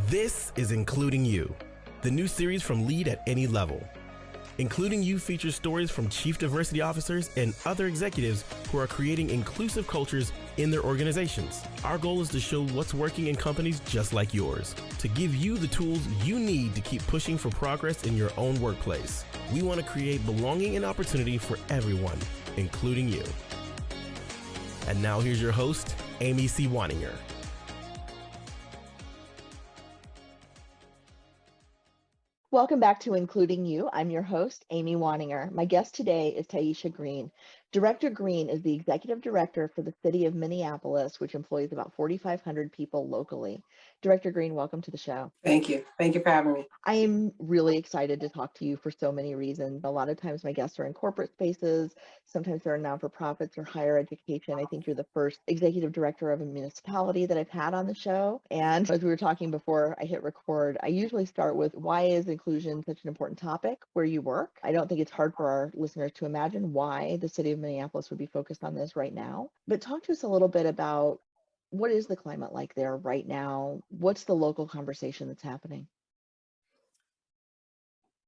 This is Including You, the new series from Lead at Any Level. Including You features stories from chief diversity officers and other executives who are creating inclusive cultures in their organizations. Our goal is to show what's working in companies just like yours, to give you the tools you need to keep pushing for progress in your own workplace. We want to create belonging and opportunity for everyone, including you. And now here's your host, Amy C. Waninger. Welcome back to Including You. I'm your host, Amy Waninger. My guest today is Tyeastia Green. Director Green is the executive director for the City of Minneapolis, which employs about 4,500 people locally. Director Green, welcome to the show. Thank you. Thank you for having me. I am really excited to talk to you for so many reasons. A lot of times my guests are in corporate spaces. Sometimes they're non-for-profits or higher education. I think you're the first executive director of a municipality that I've had on the show. And as we were talking before I hit record, I usually start with, why is inclusion such an important topic where you work? I don't think it's hard for our listeners to imagine why the City of Minneapolis would be focused on this right now. But talk to us a little bit about, what is the climate like there right now? What's the local conversation that's happening?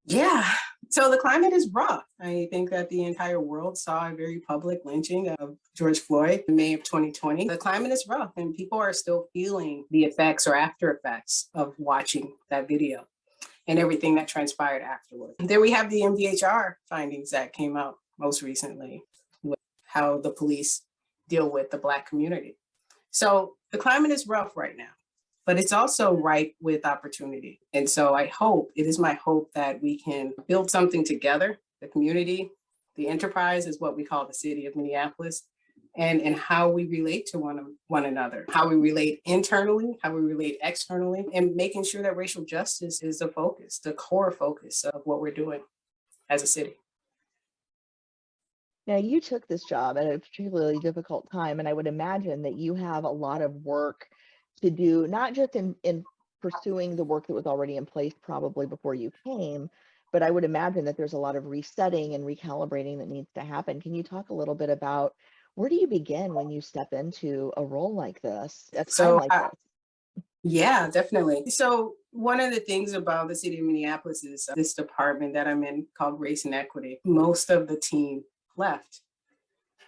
Yeah, so the climate is rough. I think that the entire world saw a very public lynching of George Floyd in May of 2020. The climate is rough and people are still feeling the effects or after effects of watching that video and everything that transpired afterward. Then we have the MDHR findings that came out most recently with how the police deal with the Black community. So the climate is rough right now, but it's also ripe with opportunity. And so it is my hope that we can build something together, the community, the enterprise is what we call the City of Minneapolis, and how we relate to one another, how we relate internally, how we relate externally, and making sure that racial justice is the focus, the core focus of what we're doing as a city. Now, you took this job at a particularly difficult time, and I would imagine that you have a lot of work to do, not just in pursuing the work that was already in place probably before you came, but I would imagine that there's a lot of resetting and recalibrating that needs to happen. Can you talk a little bit about, where do you begin when you step into a role like this, a time like this? Yeah, definitely. So one of the things about the City of Minneapolis is this department that I'm in called Race and Equity. Most of the team left.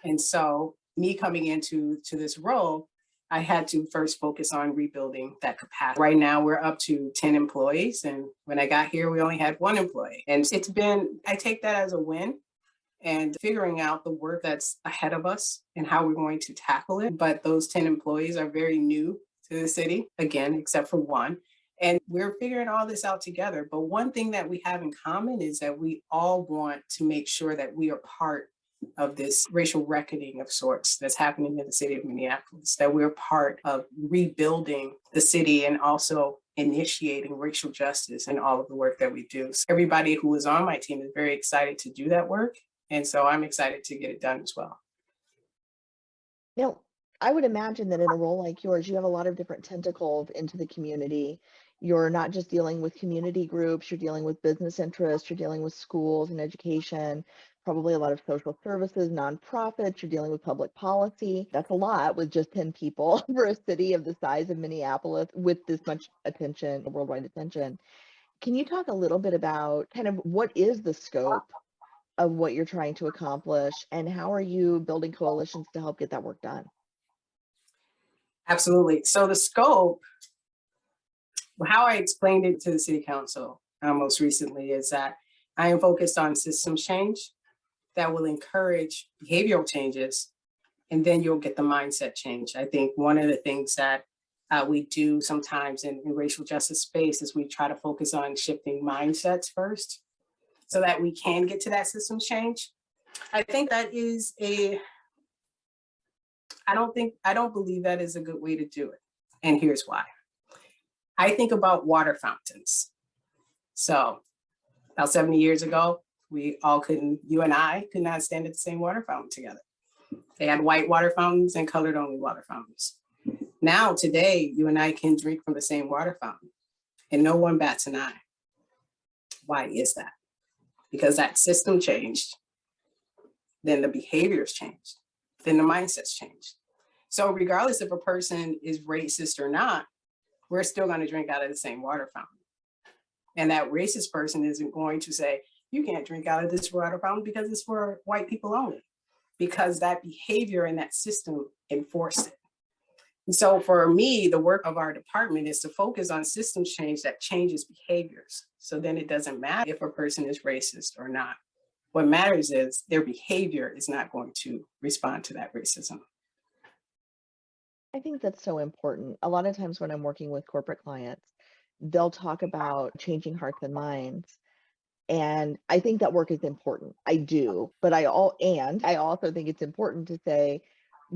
And so me coming into this role, I had to first focus on rebuilding that capacity. Right now we're up to 10 employees. And when I got here, we only had 1 employee. And I take that as a win and figuring out the work that's ahead of us and how we're going to tackle it. But those 10 employees are very new to the city, again, except for 1. And we're figuring all this out together. But one thing that we have in common is that we all want to make sure that we are part of this racial reckoning of sorts that's happening in the City of Minneapolis, that we're part of rebuilding the city and also initiating racial justice in all of the work that we do. So everybody who is on my team is very excited to do that work. And so I'm excited to get it done as well. Now, I would imagine that in a role like yours, you have a lot of different tentacles into the community. You're not just dealing with community groups, you're dealing with business interests, you're dealing with schools and education, probably a lot of social services, nonprofits, you're dealing with public policy. That's a lot with just 10 people for a city of the size of Minneapolis with this much attention, worldwide attention. Can you talk a little bit about kind of what is the scope of what you're trying to accomplish, and how are you building coalitions to help get that work done? Absolutely. So the scope, how I explained it to the City Council most recently is that I am focused on systems change that will encourage behavioral changes, and then you'll get the mindset change. I think one of the things that we do sometimes in racial justice space is we try to focus on shifting mindsets first so that we can get to that systems change. I think that is I don't believe that is a good way to do it. And here's why. I think about water fountains. So about 70 years ago, you and I could not stand at the same water fountain together. They had white water fountains and colored only water fountains. Now, today, you and I can drink from the same water fountain and no one bats an eye. Why is that? Because that system changed, then the behaviors changed, then the mindsets changed. So regardless if a person is racist or not, we're still going to drink out of the same water fountain. And that racist person isn't going to say, you can't drink out of this water fountain because it's for white people only, because that behavior in that system enforced it. And so for me, the work of our department is to focus on systems change that changes behaviors. So then it doesn't matter if a person is racist or not. What matters is their behavior is not going to respond to that racism. I think that's so important. A lot of times when I'm working with corporate clients, they'll talk about changing hearts and minds. And I think that work is important. I do, but I also think it's important to say,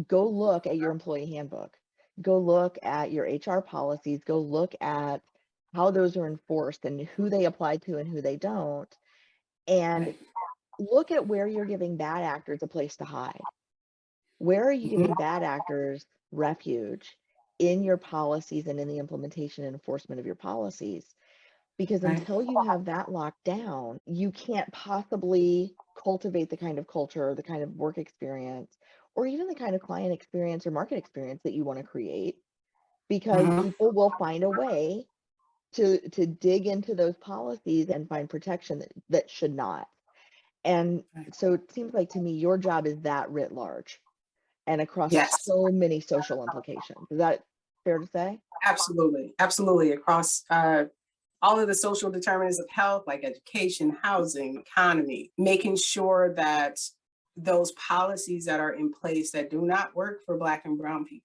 go look at your employee handbook, go look at your HR policies, go look at how those are enforced and who they apply to and who they don't. And look at where you're giving bad actors a place to hide. Where are you giving bad actors refuge in your policies and in the implementation and enforcement of your policies? Because until you have that locked down, you can't possibly cultivate the kind of culture or the kind of work experience or even the kind of client experience or market experience that you want to create, because people will find a way to dig into those policies and find protection that should not. And so it seems like to me, your job is that writ large and across so many social implications. Is that fair to say? Absolutely. Absolutely. Across all of the social determinants of health, like education, housing, economy, making sure that those policies that are in place that do not work for Black and Brown people.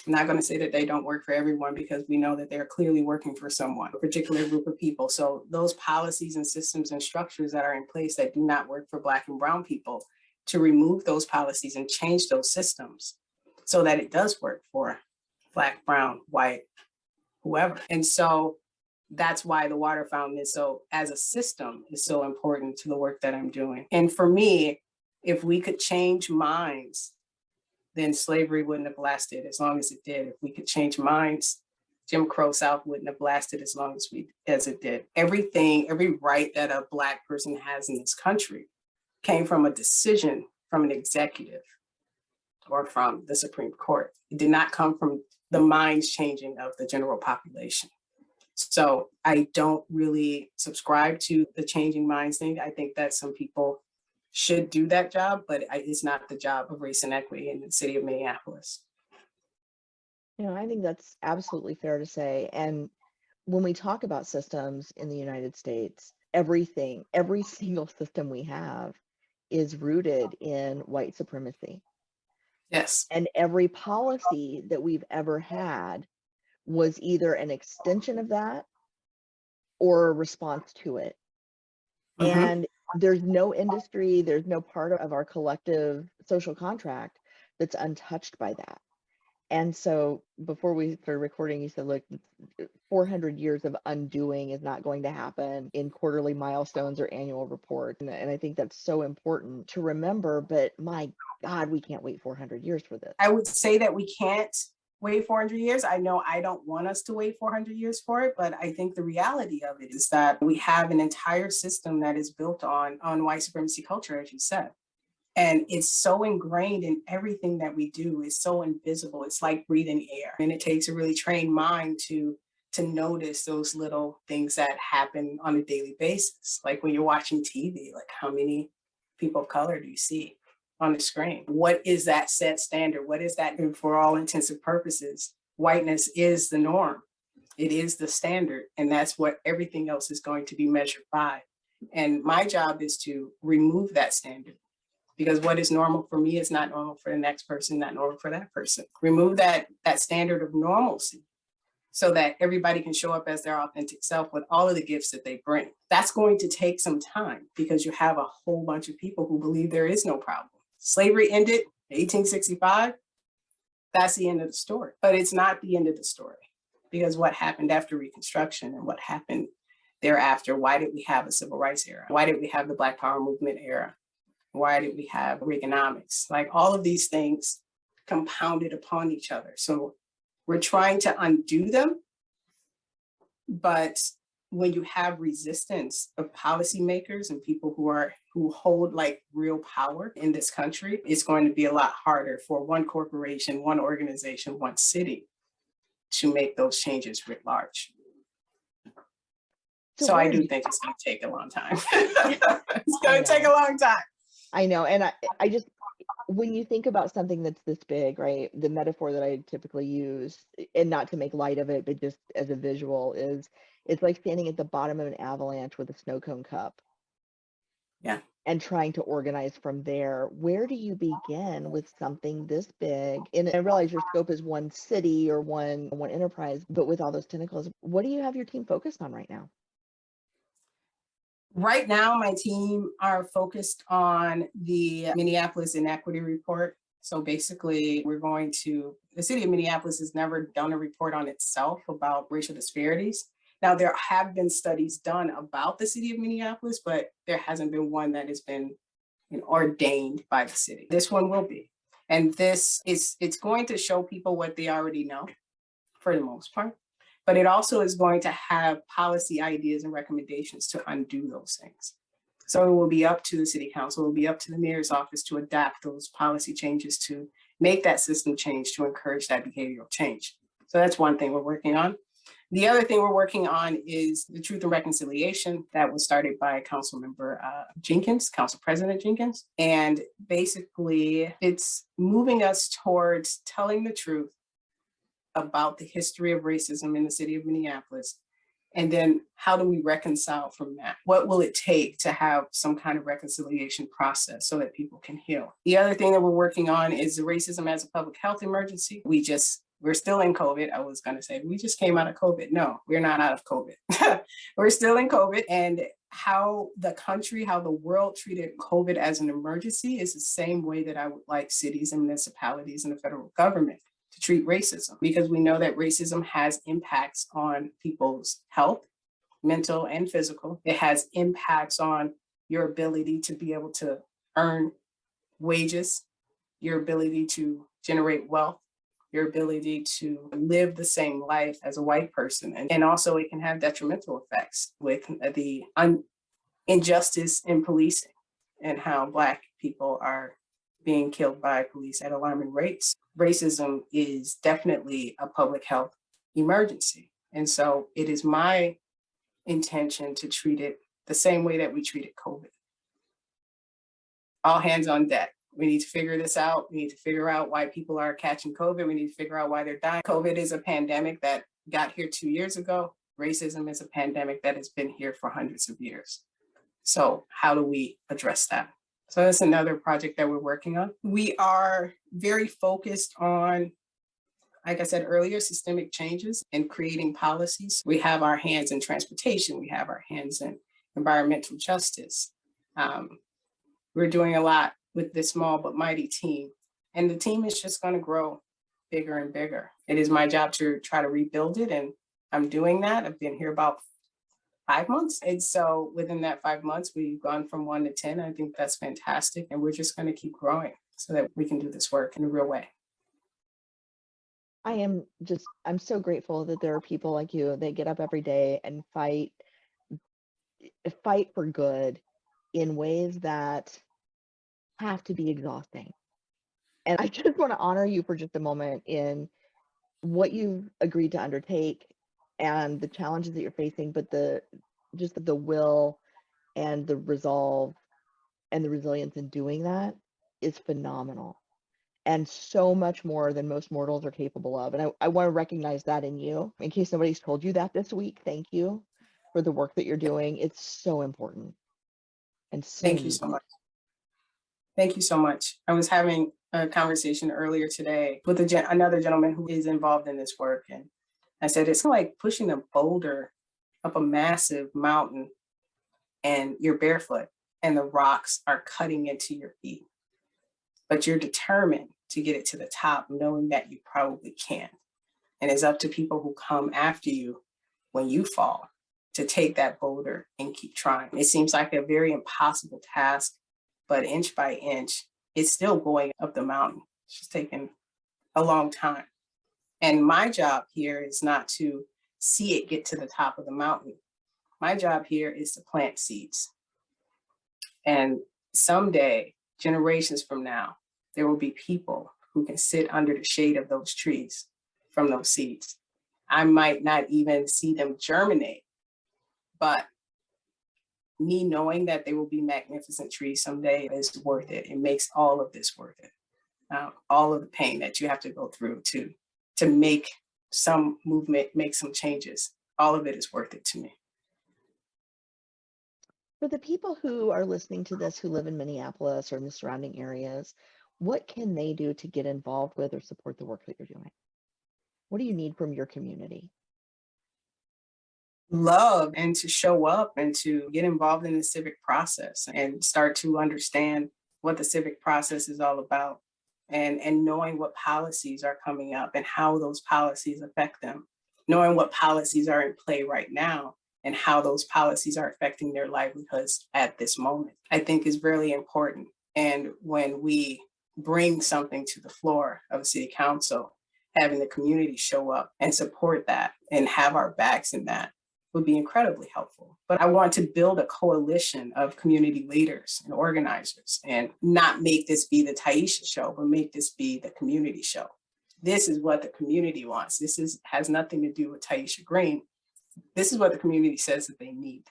I'm not going to say that they don't work for everyone, because we know that they're clearly working for someone, a particular group of people. So those policies and systems and structures that are in place that do not work for Black and Brown people, to remove those policies and change those systems so that it does work for Black, brown, white, whoever. And so that's why the water fountain is so, as a system, is so important to the work that I'm doing. And for me, if we could change minds, then slavery wouldn't have lasted as long as it did. If we could change minds, Jim Crow South wouldn't have lasted as long as it did. Everything, every right that a Black person has in this country came from a decision from an executive or from the Supreme Court. It did not come from the minds changing of the general population. So I don't really subscribe to the changing minds thing. I think that some people should do that job, but it's not the job of race and equity in the city of Minneapolis. I think that's absolutely fair to say. And when we talk about systems in the United States, every single system we have is rooted in white supremacy. Yes. And every policy that we've ever had was either an extension of that or a response to it. And there's no industry, there's no part of our collective social contract that's untouched by that. And so before we started recording, you said, look, 400 years of undoing is not going to happen in quarterly milestones or annual reports. And I think that's so important to remember, but my God, we can't wait 400 years for this. I would say that we can't wait 400 years. I know I don't want us to wait 400 years for it, but I think the reality of it is that we have an entire system that is built on white supremacy culture, as you said. And it's so ingrained in everything that we do. It's so invisible. It's like breathing air. And it takes a really trained mind to notice those little things that happen on a daily basis. Like when you're watching TV, like how many people of color do you see on the screen? What is that set standard? What is that? And for all intents and purposes, whiteness is the norm. It is the standard. And that's what everything else is going to be measured by. And my job is to remove that standard. Because what is normal for me is not normal for the next person, not normal for that person. Remove that standard of normalcy so that everybody can show up as their authentic self with all of the gifts that they bring. That's going to take some time because you have a whole bunch of people who believe there is no problem. Slavery ended in 1865. That's the end of the story. But it's not the end of the story, because what happened after Reconstruction and what happened thereafter? Why did we have a civil rights era? Why did we have the Black Power movement era? Why did we have Reaganomics? Like all of these things compounded upon each other. So we're trying to undo them. But when you have resistance of policymakers and people who hold like real power in this country, it's going to be a lot harder for one corporation, one organization, one city to make those changes writ large. So So I where do do think it's going to take a long time. It's going to take a long time. I know, and I just, when you think about something that's this big, right? The metaphor that I typically use, and not to make light of it, but just as a visual, is it's like standing at the bottom of an avalanche with a snow cone cup. Yeah. And trying to organize from there. Where do you begin with something this big? And I realize your scope is one city or one enterprise, but with all those tentacles, what do you have your team focused on right now? Right now, my team are focused on the Minneapolis Inequity Report. So basically, the city of Minneapolis has never done a report on itself about racial disparities. Now, there have been studies done about the city of Minneapolis, but there hasn't been one that has been ordained by the city. This one will be. And it's going to show people what they already know for the most part, but it also is going to have policy ideas and recommendations to undo those things. So it will be up to the city council, it will be up to the mayor's office to adapt those policy changes to make that system change, to encourage that behavioral change. So that's one thing we're working on. The other thing we're working on is the Truth and Reconciliation that was started by Council President Jenkins. And basically, it's moving us towards telling the truth about the history of racism in the city of Minneapolis. And then how do we reconcile from that? What will it take to have some kind of reconciliation process so that people can heal? The other thing that we're working on is the racism as a public health emergency. We're still in COVID. I was going to say, we just came out of COVID. No, we're not out of COVID. We're still in COVID. And how the world treated COVID as an emergency is the same way that I would like cities and municipalities and the federal government to treat racism, because we know that racism has impacts on people's health, mental and physical. It has impacts on your ability to be able to earn wages, your ability to generate wealth, your ability to live the same life as a white person. And also it can have detrimental effects with the injustice in policing and how Black people are being killed by police at alarming rates. Racism is definitely a public health emergency. And so it is my intention to treat it the same way that we treated COVID. All hands on deck. We need to figure this out. We need to figure out why people are catching COVID. We need to figure out why they're dying. COVID is a pandemic that got here 2 years ago. Racism is a pandemic that has been here for hundreds of years. So how do we address that? So that's another project that we're working on. We are very focused on, like I said earlier, systemic changes and creating policies. We have our hands in transportation. We have our hands in environmental justice. We're doing a lot with this small but mighty team. And the team is just going to grow bigger and bigger. It is my job to try to rebuild it. And I'm doing that. I've been here about 5 months. And so within that 5 months, we've gone from 1 to 10. I think that's fantastic. And we're just going to keep growing so that we can do this work in a real way. I'm so grateful that there are people like you that get up every day and fight for good in ways that have to be exhausting. And I just want to honor you for just a moment in what you've agreed to undertake and the challenges that you're facing, but the will and the resolve and the resilience in doing that is phenomenal, and so much more than most mortals are capable of. And I want to recognize that in you. In case nobody's told you that this week, thank you for the work that you're doing. It's so important and so Thank you so much. Thank you so much. I was having a conversation earlier today with another gentleman who is involved in this work. And I said, it's like pushing a boulder up a massive mountain and you're barefoot and the rocks are cutting into your feet. But you're determined to get it to the top, knowing that you probably can. And it's up to people who come after you when you fall to take that boulder and keep trying. It seems like a very impossible task, but inch by inch, it's still going up the mountain. It's just taking a long time. And my job here is not to see it get to the top of the mountain. My job here is to plant seeds. And someday, generations from now, there will be people who can sit under the shade of those trees from those seeds. I might not even see them germinate, but me knowing that they will be magnificent trees someday is worth it. It makes all of this worth it. All of the pain that you have to go through to make some movement, make some changes. All of it is worth it to me. For the people who are listening to this who live in Minneapolis or in the surrounding areas, what can they do to get involved with or support the work that you're doing? What do you need from your community? Love and to show up and to get involved in the civic process and start to understand what the civic process is all about, and knowing what policies are coming up and how those policies affect them, knowing what policies are in play right now and how those policies are affecting their livelihoods at this moment, I think is really important. And when we bring something to the floor of a city council, having the community show up and support that and have our backs in that would be incredibly helpful. But I want to build a coalition of community leaders and organizers and not make this be the Tyeastia show, but make this be the community show. This is what the community wants. Has nothing to do with Tyeastia Green. This is what the community says that they need.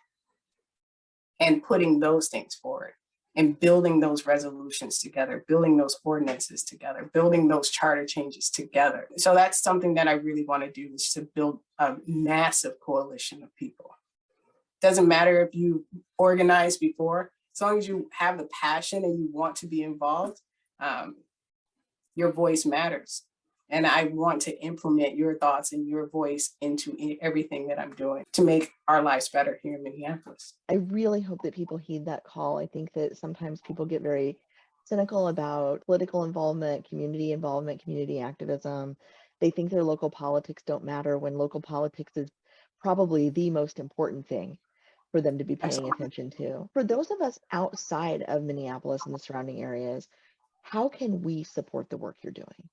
And putting those things forward and building those resolutions together, building those ordinances together, building those charter changes together. So that's something that I really want to do, is to build a massive coalition of people. Doesn't matter if you organized before, as long as you have the passion and you want to be involved, your voice matters. And I want to implement your thoughts and your voice into everything that I'm doing to make our lives better here in Minneapolis. I really hope that people heed that call. I think that sometimes people get very cynical about political involvement, community activism. They think their local politics don't matter, when local politics is probably the most important thing for them to be paying attention to. For those of us outside of Minneapolis and the surrounding areas, how can we support the work you're doing?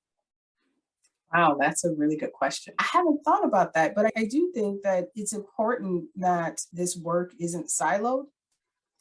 Wow, that's a really good question. I haven't thought about that, but I do think that it's important that this work isn't siloed.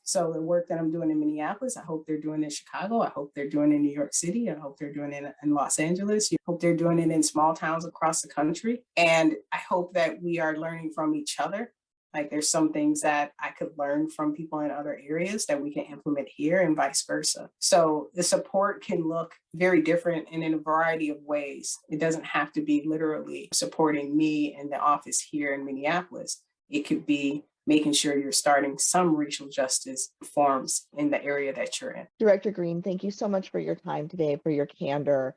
So the work that I'm doing in Minneapolis, I hope they're doing in Chicago. I hope they're doing in New York City. I hope they're doing it in Los Angeles. I hope they're doing it in small towns across the country. And I hope that we are learning from each other. Like, there's some things that I could learn from people in other areas that we can implement here, and vice versa. So the support can look very different and in a variety of ways. It doesn't have to be literally supporting me in the office here in Minneapolis. It could be making sure you're starting some racial justice reforms in the area that you're in. Director Green, thank you so much for your time today, for your candor,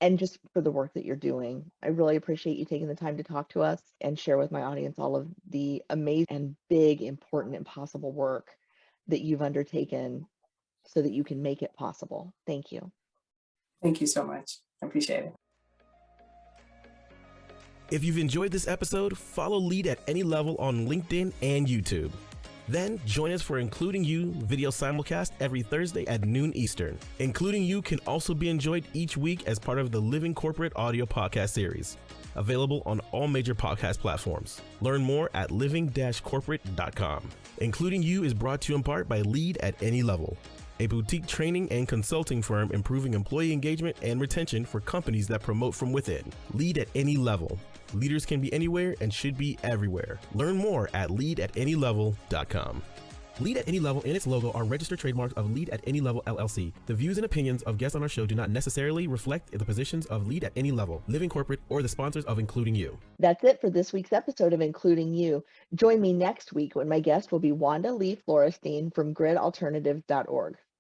and just for the work that you're doing. I really appreciate you taking the time to talk to us and share with my audience all of the amazing and big, important, and possible work that you've undertaken so that you can make it possible. Thank you. Thank you so much. I appreciate it. If you've enjoyed this episode, follow Lead at Any Level on LinkedIn and YouTube. Then join us for Including You video simulcast every Thursday at noon Eastern. Including You can also be enjoyed each week as part of the Living Corporate audio podcast series, available on all major podcast platforms. Learn more at living-corporate.com. Including You is brought to you in part by Lead at Any Level, a boutique training and consulting firm improving employee engagement and retention for companies that promote from within. Lead at Any Level. Leaders can be anywhere and should be everywhere. Learn more at leadatanylevel.com. Lead at Any Level and its logo are registered trademarks of Lead at Any Level LLC. The views and opinions of guests on our show do not necessarily reflect the positions of Lead at Any Level, Living Corporate, or the sponsors of Including You. That's it for this week's episode of Including You. Join me next week when my guest will be Wanda Lee Florestein from gridalternative.org.